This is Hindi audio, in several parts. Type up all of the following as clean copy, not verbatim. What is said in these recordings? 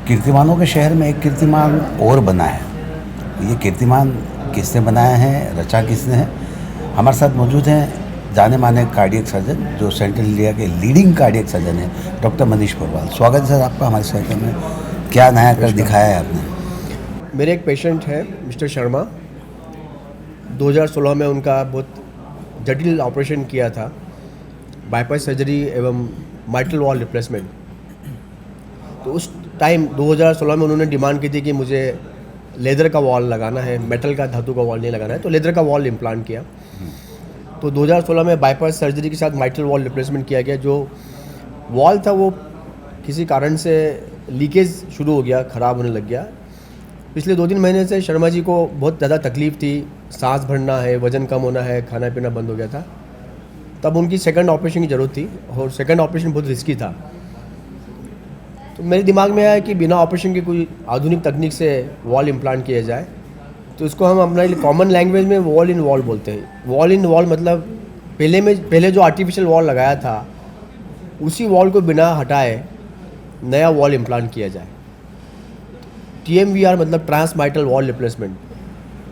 कीर्तिमानों के शहर में एक कीर्तिमान और बना है। ये कीर्तिमान किसने बनाया है, रचा किसने है? हमारे साथ मौजूद हैं जाने माने कार्डियक सर्जन जो सेंट्रल इंडिया के लीडिंग कार्डियक सर्जन हैं, डॉक्टर मनीष पोरवाल। स्वागत है सर आपका हमारे सेंटर में। क्या नया कर दिखाया है आपने? मेरे एक पेशेंट है मिस्टर शर्मा। 2016 में उनका बहुत जटिल ऑपरेशन किया था, बाईपास सर्जरी एवं माइट्रल वॉल रिप्लेसमेंट। तो उस टाइम 2016 में उन्होंने डिमांड की थी कि मुझे लेदर का वॉल लगाना है, मेटल का धातु का वॉल नहीं लगाना है, तो लेदर का वॉल इम्प्लांट किया। तो 2016 में बाईपास सर्जरी के साथ माइट्रल वॉल रिप्लेसमेंट किया गया। जो वॉल था वो किसी कारण से लीकेज शुरू हो गया, ख़राब होने लग गया। पिछले 2-3 महीने से शर्मा जी को बहुत ज़्यादा तकलीफ़ थी, सांस भरना है, वज़न कम होना है, खाना पीना बंद हो गया था। तब उनकी सेकंड ऑपरेशन की ज़रूरत थी और सेकंड ऑपरेशन बहुत रिस्की था। तो मेरे दिमाग में आया कि बिना ऑपरेशन के कोई आधुनिक तकनीक से वॉल इम्प्लांट किया जाए। तो इसको हम अपना कॉमन लैंग्वेज में वॉल इन वॉल बोलते हैं। वॉल इन वॉल मतलब पहले जो आर्टिफिशियल वॉल लगाया था उसी वॉल को बिना हटाए नया वॉल इम्प्लांट किया जाए। TMVR मतलब trans mitral valve replacement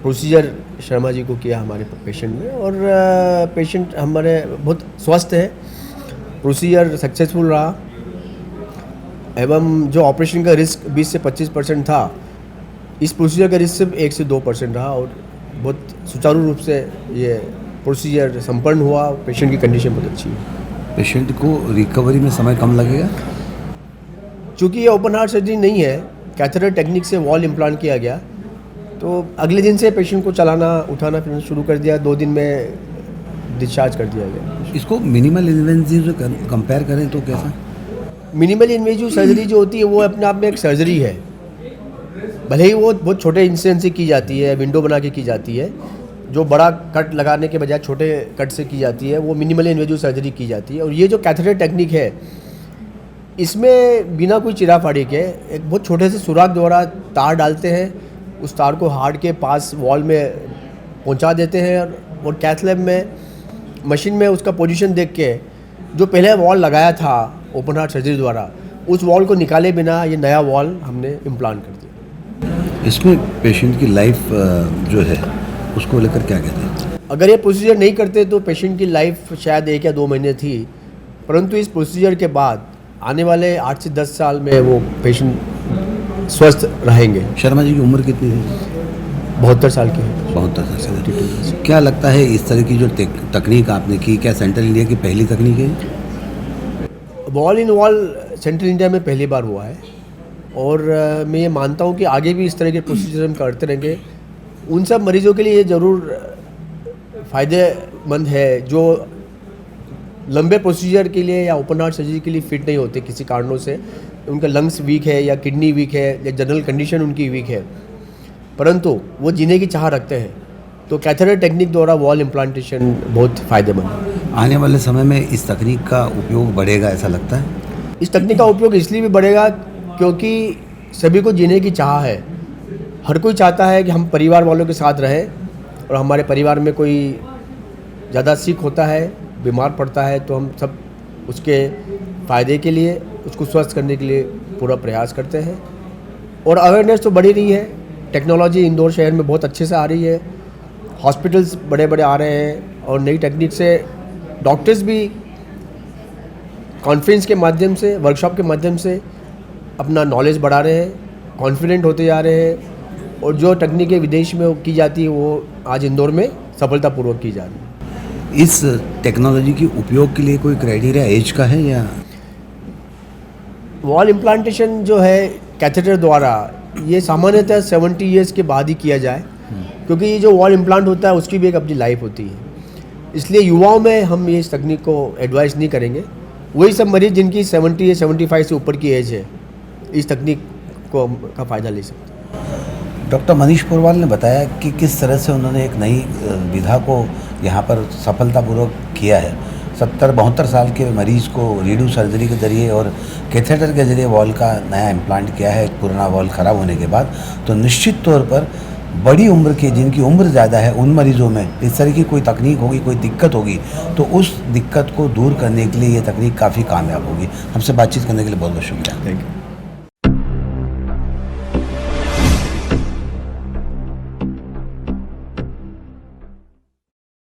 procedure Sharma ji को किया हमारे पेशेंट में, और पेशेंट हमारे बहुत स्वस्थ है। प्रोसीजर सक्सेसफुल रहा एवं जो ऑपरेशन का रिस्क 20 से 25% था, इस प्रोसीजर का रिस्क सिर्फ 1 से 2% रहा और बहुत सुचारू रूप से ये प्रोसीजर संपन्न हुआ। पेशेंट की कंडीशन बहुत अच्छी है। पेशेंट को रिकवरी में समय कम लगेगा? चूँकि ये ओपन हार्ट सर्जरी नहीं है, कैथेटर टेक्निक से वॉल इम्प्लांट किया गया, तो अगले दिन से पेशेंट को चलाना उठाना फिर शुरू कर दिया। 2 दिन में डिस्चार्ज कर दिया गया। इसको मिनिमल इन्वेजिव से कंपेयर करें तो कैसा? मिनिमल इन्वेजिव सर्जरी जो होती है वो अपने आप में एक सर्जरी है। भले ही वो बहुत छोटे इंसिडेंट से की जाती है, विंडो बना के की जाती है, जो बड़ा कट लगाने के बजाय छोटे कट से की जाती है, वो मिनिमल इन्वेजिव सर्जरी की जाती है। और ये जो कैथेटर टेक्निक है, इसमें बिना कोई चिरा फाड़ी के एक बहुत छोटे से सुराख द्वारा तार डालते हैं, उस तार को हार्ट के पास वॉल में पहुंचा देते हैं और कैथ लैब में मशीन में उसका पोजीशन देख के जो पहले वॉल लगाया था ओपन हार्ट सर्जरी द्वारा, उस वॉल को निकाले बिना ये नया वॉल हमने इम्प्लांट कर दिया। इसमें पेशेंट की लाइफ जो है उसको लेकर क्या कहते हैं? अगर ये प्रोसीजर नहीं करते तो पेशेंट की लाइफ शायद 1 या 2 महीने थी, परंतु इस प्रोसीजर के बाद आने वाले 8 से 10 साल में वो पेशेंट स्वस्थ रहेंगे। शर्मा जी की उम्र कितनी है? 72 साल की है। 72 साल से। क्या लगता है इस तरह की जो तकनीक आपने की, क्या सेंट्रल इंडिया की पहली तकनीक है? Wall in wall central India में पहली बार हुआ है और मैं ये मानता हूँ कि आगे भी इस तरह के प्रोसीजर हम करते रहेंगे। उन सब मरीजों के लिए ये ज़रूर फ़ायदेमंद है जो लंबे प्रोसीजर के लिए या ओपन हार्ट सर्जरी के लिए फिट नहीं होते किसी कारणों से, उनका लंग्स वीक है या किडनी वीक है या जनरल कंडीशन उनकी वीक है, परंतु वो जीने की चाह रखते हैं। तो कैथेटर टेक्निक द्वारा वॉल इम्प्लांटेशन बहुत फ़ायदेमंद है। आने वाले समय में इस तकनीक का उपयोग बढ़ेगा ऐसा लगता है? इस तकनीक का उपयोग इसलिए भी बढ़ेगा क्योंकि सभी को जीने की चाह है। हर कोई चाहता है कि हम परिवार वालों के साथ रहें, और हमारे परिवार में कोई ज़्यादा सिक होता है, बीमार पड़ता है, तो हम सब उसके फ़ायदे के लिए, उसको स्वस्थ करने के लिए पूरा प्रयास करते हैं। और अवेयरनेस तो बढ़ी रही है, टेक्नोलॉजी इंदौर शहर में बहुत अच्छे से आ रही है, हॉस्पिटल्स बड़े बड़े आ रहे हैं और नई टेक्निक से डॉक्टर्स भी कॉन्फ्रेंस के माध्यम से, वर्कशॉप के माध्यम से अपना नॉलेज बढ़ा रहे हैं, कॉन्फिडेंट होते जा रहे हैं, और जो तकनीकें विदेश में की जाती है वो आज इंदौर में सफलतापूर्वक की जा रही है। इस टेक्नोलॉजी के उपयोग के लिए कोई क्राइटेरिया एज का है या? वॉल इम्प्लांटेशन जो है कैथेटर द्वारा, ये सामान्यतः 70 ईयर्स के बाद ही किया जाए, क्योंकि ये जो वॉल इम्प्लांट होता है उसकी भी एक अपनी लाइफ होती है। इसलिए युवाओं में हम ये इस तकनीक को एडवाइस नहीं करेंगे। वही सब मरीज जिनकी 70 या 75 से ऊपर की एज है इस तकनीक का फ़ायदा ले सकते हैं। डॉक्टर मनीष पोरवाल ने बताया कि किस तरह से उन्होंने एक नई विधा को यहाँ पर सफलतापूर्वक किया है। 70-72 साल के मरीज़ को रेडियो सर्जरी के ज़रिए और कैथेटर के ज़रिए वॉल का नया इम्प्लांट किया है पुराना वॉल ख़राब होने के बाद। तो निश्चित तौर पर बड़ी उम्र के, जिनकी उम्र ज़्यादा है, उन मरीज़ों में इस तरह की कोई तकनीक होगी, कोई दिक्कत होगी, तो उस दिक्कत को दूर करने के लिए ये तकनीक काफ़ी कामयाब होगी। हमसे बातचीत करने के लिए बहुत बहुत शुक्रिया। Thank you.